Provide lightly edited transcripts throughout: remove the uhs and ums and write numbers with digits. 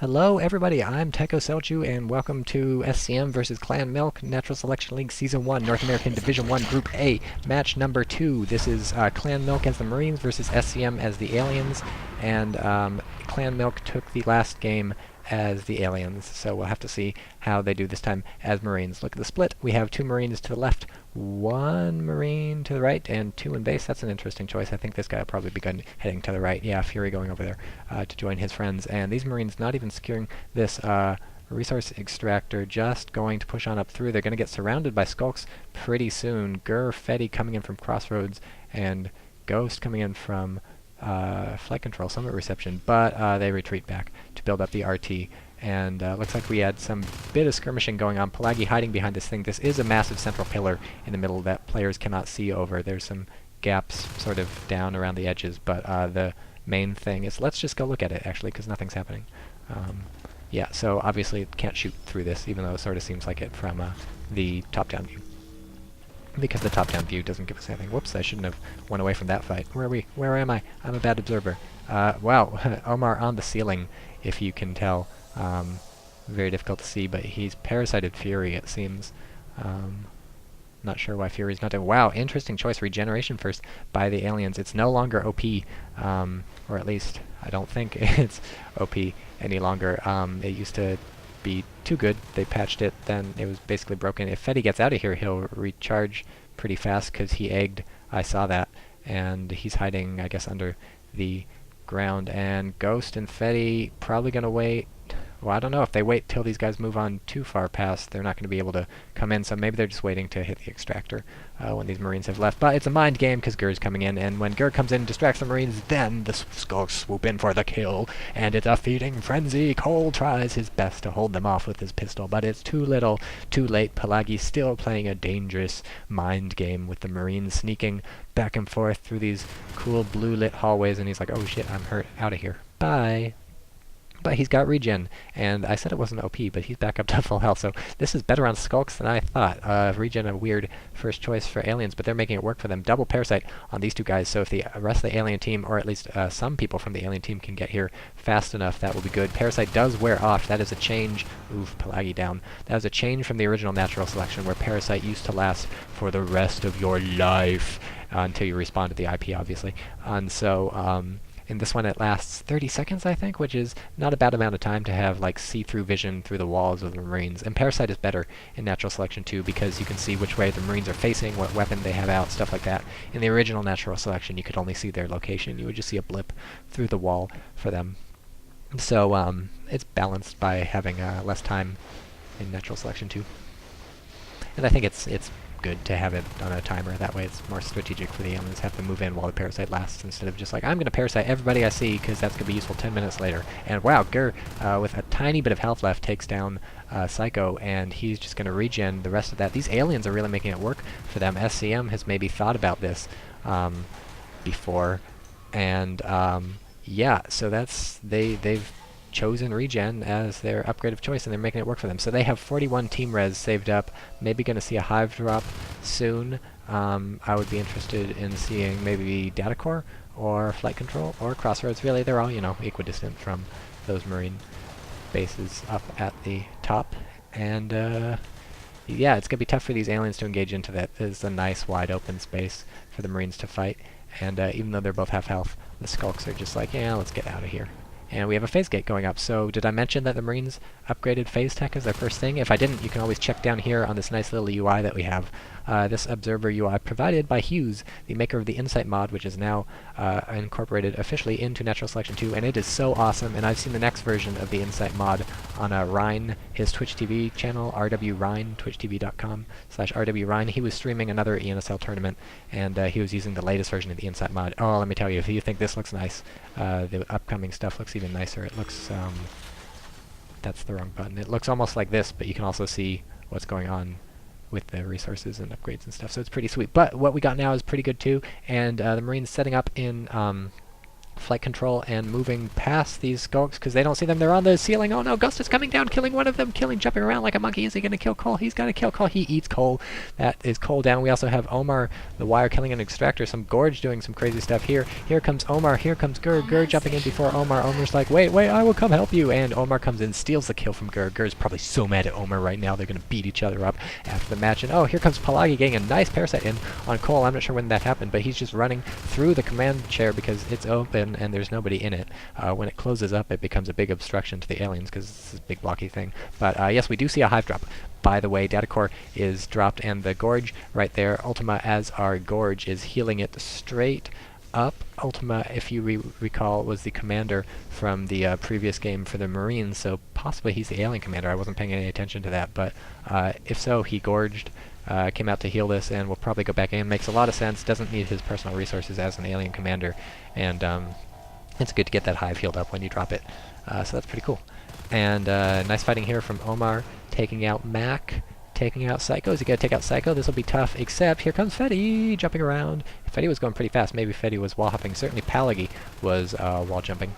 Hello everybody, I'm Techo Selju and welcome to ScM versus ClanMILK Natural Selection League Season 1, North American Division 1 Group A, match number 2. This is ClanMILK as the Marines versus ScM as the Aliens, and ClanMILK took the last game as the Aliens, so we'll have to see how they do this time as Marines. Look at the split. We have 2 Marines to the left, 1 Marine to the right, and 2 in base. That's an interesting choice. I think this guy will probably be good heading to the right. Yeah, Fury going over there to join his friends. And these Marines not even securing this resource extractor, just going to push on up through. They're going to get surrounded by skulks pretty soon. Fetty coming in from Crossroads, and Ghost coming in from flight control, summit reception, but they retreat back to build up the RT. And looks like we had some bit of skirmishing going on. Pelagi hiding behind this thing. This is a massive central pillar in the middle that players cannot see over. There's some gaps sort of down around the edges, but the main thing is, let's just go look at it actually, because nothing's happening. Yeah, so obviously it can't shoot through this, even though it sort of seems like it from the top-down view. Because the top-down view doesn't give us anything. Whoops, I shouldn't have went away from that fight. Where are we? Where am I? I'm a bad observer. Wow, Omar on the ceiling, if you can tell. Very difficult to see, but he's parasited Fury, it seems. Not sure why Fury's not doing... Wow, interesting choice. Regeneration first by the Aliens. It's no longer OP, or at least I don't think it's OP any longer. It used to be too good. They patched it, then it was basically broken. If Fetty gets out of here, he'll recharge pretty fast because he egged. I saw that, and he's hiding, I guess, under the ground. And Ghost and Fetty probably gonna wait. Well, I don't know if they wait till these guys move on too far past, they're not going to be able to come in, so maybe they're just waiting to hit the extractor when these Marines have left. But it's a mind game because Gur's coming in, and when Gur comes in and distracts the Marines, then the skulks swoop in for the kill, and it's a feeding frenzy. Cole tries his best to hold them off with his pistol, but it's too little, too late. Pelagi still playing a dangerous mind game with the Marines sneaking back and forth through these cool blue-lit hallways, and he's like, oh shit, I'm hurt, out of here, bye. But he's got regen, and I said it wasn't OP, but he's back up to full health, so this is better on skulks than I thought. Regen, a weird first choice for aliens, but they're making it work for them. Double parasite on these 2 guys, so if the rest of the alien team, or at least some people from the alien team, can get here fast enough, that will be good. Parasite does wear off. That is a change. Oof, Pelagi down. That is a change from the original natural selection, where parasite used to last for the rest of your life, until you respawn to the IP, obviously. And so, in this one it lasts 30 seconds, I think, which is not a bad amount of time to have like see-through vision through the walls of the Marines. And Parasite is better in Natural Selection 2 because you can see which way the Marines are facing, what weapon they have out, stuff like that. In the original Natural Selection you could only see their location. You would just see a blip through the wall for them. So it's balanced by having less time in Natural Selection 2. And I think it's good to have it on a timer. That way it's more strategic for the aliens to have to move in while the parasite lasts, instead of just like, I'm going to parasite everybody I see because that's going to be useful 10 minutes later. And wow, Gur, with a tiny bit of health left, takes down Psycho, and he's just going to regen the rest of that. These aliens are really making it work for them. ScM has maybe thought about this before, and yeah, so they've chosen regen as their upgrade of choice, and they're making it work for them. So they have 41 team res saved up, maybe going to see a hive drop soon. I would be interested in seeing maybe data core or flight control or crossroads. Really, they're all, you know, equidistant from those marine bases up at the top. And yeah, it's going to be tough for these aliens to engage into that. There's a nice wide open space for the Marines to fight, and even though they're both half health, the skulks are just like, yeah, let's get out of here. And we have a phase gate going up. So did I mention that the Marines upgraded phase tech as their first thing? If I didn't, you can always check down here on this nice little UI that we have. This observer UI provided by Hughes, the maker of the Insight mod, which is now incorporated officially into Natural Selection 2, and it is so awesome. And I've seen the next version of the Insight mod on Ryan, his Twitch TV channel, RWRyan, twitchtv.com/RWRyan. He was streaming another ENSL tournament, and he was using the latest version of the Insight mod. Oh, let me tell you, if you think this looks nice, the upcoming stuff looks even nicer. It looks, that's the wrong button. It looks almost like this, but you can also see what's going on with the resources and upgrades and stuff, so it's pretty sweet. But what we got now is pretty good too, and the Marines setting up in flight control and moving past these skulks because they don't see them. They're on the ceiling. Oh no, Ghost is coming down, killing one of them, jumping around like a monkey. Is he going to kill Cole? He's going to kill Cole. He eats Cole. That is Cole down. We also have Omar, the wire, killing an extractor. Some Gorge doing some crazy stuff here. Here comes Omar. Here comes Gur. Gur jumping in before Omar. Omar's like, wait, I will come help you. And Omar comes in, steals the kill from Gur. Gur's probably so mad at Omar right now. They're going to beat each other up after the match. And oh, here comes Pelagi getting a nice parasite in on Cole. I'm not sure when that happened, but he's just running through the command chair because it's open and there's nobody in it. When it closes up, it becomes a big obstruction to the aliens because it's this big blocky thing. But yes, we do see a hive drop. By the way, data core is dropped, and the Gorge right there, Ultima as our Gorge, is healing it straight up. Ultima, if you recall, was the commander from the previous game for the Marines, so possibly he's the alien commander. I wasn't paying any attention to that, but if so, he gorged, came out to heal this, and will probably go back in. Makes a lot of sense, doesn't need his personal resources as an alien commander, and it's good to get that hive healed up when you drop it. So that's pretty cool. And nice fighting here from Omar, taking out Mac, taking out Psycho. Is he going to take out Psycho? This will be tough, except here comes Fetty jumping around. Fetty was going pretty fast. Maybe Fetty was wall hopping. Certainly Pelagi was wall jumping.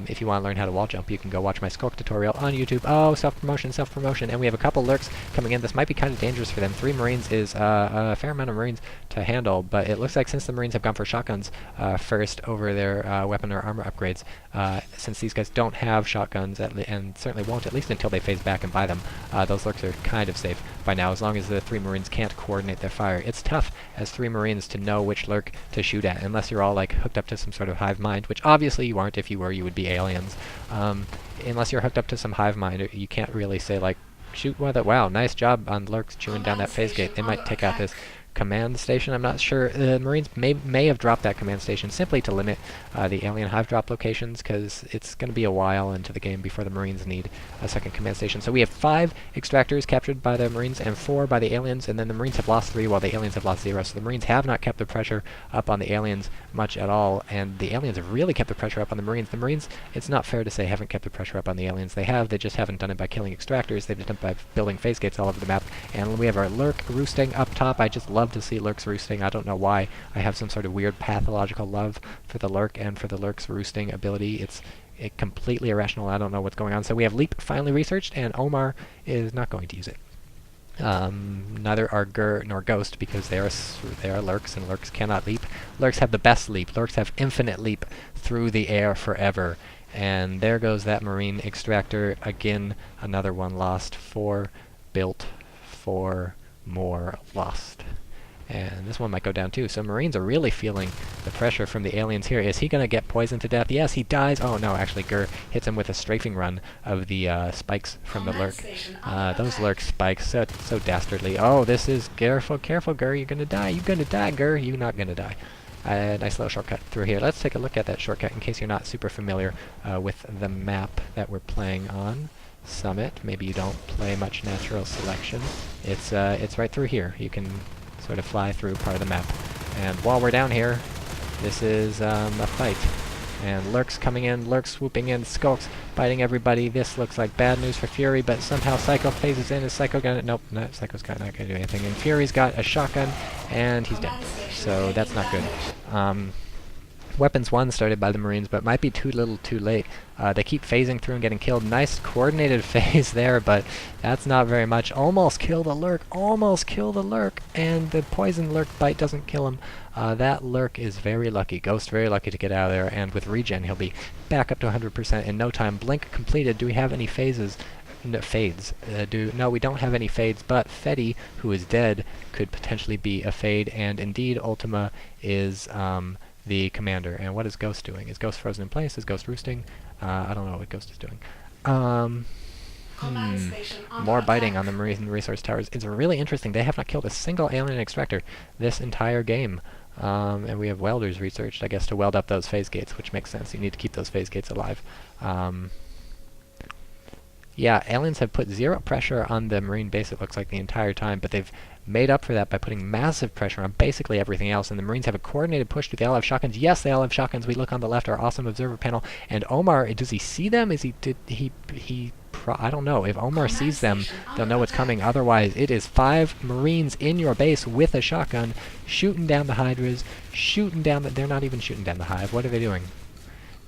If you want to learn how to wall jump, you can go watch my Skulk tutorial on YouTube. Oh, self-promotion. And we have a couple lurks coming in. This might be kind of dangerous for them. 3 Marines is a fair amount of Marines to handle, but it looks like since the Marines have gone for shotguns first over their weapon or armor upgrades, since these guys don't have shotguns, and certainly won't, at least until they phase back and buy them, those lurks are kind of safe by now, as long as the 3 Marines can't coordinate their fire. It's tough as 3 Marines to know which lurk to shoot at, unless you're all like hooked up to some sort of hive mind, which obviously you aren't. If you were, you would be aliens. Unless you're hooked up to some hive mind, you can't really say like, shoot one of the, wow, nice job on lurks chewing down that phase gate. They might take out this command station. I'm not sure. The Marines may have dropped that command station simply to limit the alien hive drop locations, because it's going to be a while into the game before the Marines need a second command station. So we have 5 extractors captured by the Marines and 4 by the aliens, and then the Marines have lost 3 while the aliens have lost 0. So the Marines have not kept the pressure up on the aliens much at all, and the aliens have really kept the pressure up on the Marines. The Marines, it's not fair to say, haven't kept the pressure up on the aliens. They have. They just haven't done it by killing extractors. They've done it by building phase gates all over the map. And we have our lurk roosting up top. I just love to see lurks roosting. I don't know why. I have some sort of weird pathological love for the lurk and for the lurk's roosting ability. It's completely irrational. I don't know what's going on. So we have Leap finally researched, and Omar is not going to use it. Neither are Gur nor Ghost, because they are lurks, and lurks cannot leap. Lurks have the best leap. Lurks have infinite leap through the air forever. And there goes that Marine extractor. Again, another one lost. 4 built, 4 more lost. And this one might go down too. So Marines are really feeling the pressure from the aliens here. Is he going to get poisoned to death? Yes, he dies. Oh no, actually Gur hits him with a strafing run of the spikes from the lurk. Those lurk spikes, so dastardly. Oh, this is careful, Gur. You're going to die. You're going to die, Gur. You're not going to die. Nice little shortcut through here. Let's take a look at that shortcut in case you're not super familiar with the map that we're playing on. Summit. Maybe you don't play much natural selection. It's right through here. You can sort of fly through part of the map. And while we're down here, this is a fight. And lurks coming in, lurks swooping in, skulks biting everybody. This looks like bad news for Fury, but somehow Psycho phases in. Is Psycho gonna... Nope, Psycho's not gonna do anything. And Fury's got a shotgun, and he's dead. So that's not good. Weapons 1 started by the Marines, but might be too little too late. They keep phasing through and getting killed. Nice coordinated phase there, but that's not very much. Almost kill the lurk, and the poison lurk bite doesn't kill him. That lurk is very lucky. Ghost very lucky to get out of there, and with regen he'll be back up to 100% in no time. Blink completed. Do we have any phases? No, fades. No, we don't have any fades, but Fetty, who is dead, could potentially be a fade, and indeed Ultima is the commander. And what is Ghost doing? Is Ghost frozen in place? Is Ghost roosting? I don't know what Ghost is doing. More biting on the Marine resource towers. It's really interesting. They have not killed a single alien extractor this entire game. And we have welders researched, I guess, to weld up those phase gates, which makes sense. You need to keep those phase gates alive. Yeah, aliens have put 0 pressure on the Marine base, it looks like, the entire time, but they've made up for that by putting massive pressure on basically everything else, and the Marines have a coordinated push. Do they all have shotguns? Yes, they all have shotguns. We look on the left, our awesome observer panel, and Omar, does he see them? I don't know. If Omar sees them, they'll know what's coming. Otherwise, it is 5 Marines in your base with a shotgun, shooting down the Hydras, shooting down the... They're not even shooting down the Hive. What are they doing?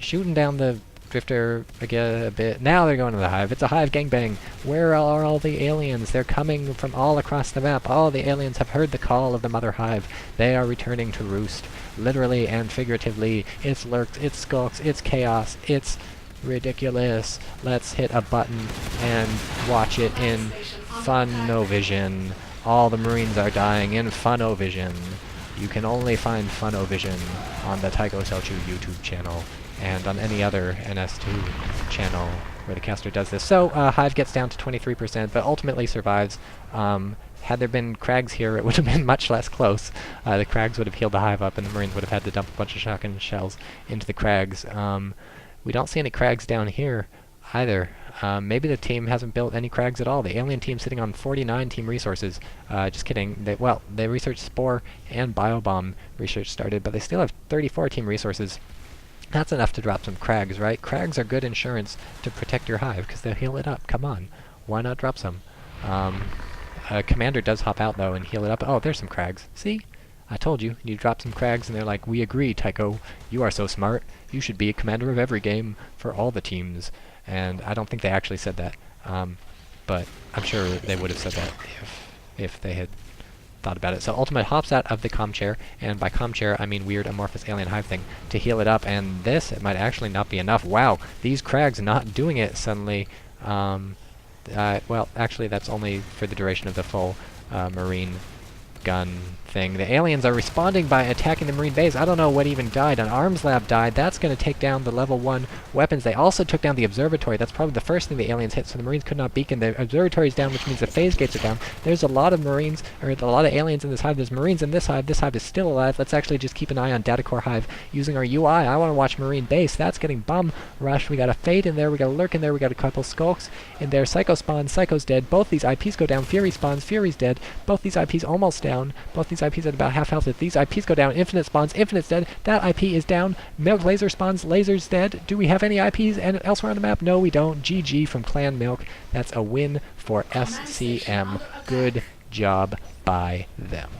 shooting down the drifter again a bit. Now they're going to the hive. It's a hive gangbang. Where are all the aliens? They're coming from all across the map. All the aliens have heard the call of the mother hive. They are returning to roost. Literally and figuratively. It's lurks, it's skulks, it's chaos, it's ridiculous. Let's hit a button and watch it in Funovision. All the Marines are dying in Funovision. You can only find Funovision on the Tycho Selchu YouTube channel and on any other NS2 channel where the caster does this. So Hive gets down to 23%, but ultimately survives. Had there been Crags here, it would have been much less close. The Crags would have healed the Hive up, and the Marines would have had to dump a bunch of shotgun shells into the Crags. We don't see any Crags down here either. Maybe the team hasn't built any Crags at all. The alien team's sitting on 49 team resources. Just kidding. They researched Spore and Biobomb research started, but they still have 34 team resources. That's enough to drop some Crags, right? Crags are good insurance to protect your Hive, because they'll heal it up. Come on. Why not drop some? Commander does hop out, though, and heal it up. Oh, there's some Crags. See? I told you. You drop some Crags, and they're like, we agree, Tycho. You are so smart. You should be a commander of every game for all the teams. And I don't think they actually said that. But I'm sure they would have said that if they had thought about it. So Ultimate hops out of the comm chair, and by comm chair I mean weird amorphous alien hive thing, to heal it up, and this, it might actually not be enough. Wow, these Crags not doing it suddenly. Well, actually that's only for the duration of the full Marine gun thing. The aliens are responding by attacking the Marine base. I don't know what even died. An arms lab died. That's going to take down the level 1 weapons. They also took down the observatory. That's probably the first thing the aliens hit, so the Marines could not beacon. The observatory is down, which means the phase gates are down. There's a lot of Marines, or a lot of aliens in this hive. There's Marines in this hive. This hive is still alive. Let's actually just keep an eye on Data Core Hive using our UI. I want to watch Marine base. That's getting bomb rushed. We got a Fade in there. We got a Lurk in there. We got a couple Skulks in there. Psycho spawns. Psycho's dead. Both these IPs go down. Fury spawns. Fury's dead. Both these IPs almost down. Both these IPs at about half health. If these IPs go down, Infinite spawns. Infinite's dead. That IP is down. Milk Laser spawns. Laser's dead. Do we have any IPs elsewhere on the map? No, we don't. GG from ClanMILK. That's a win for ScM. Good job by them.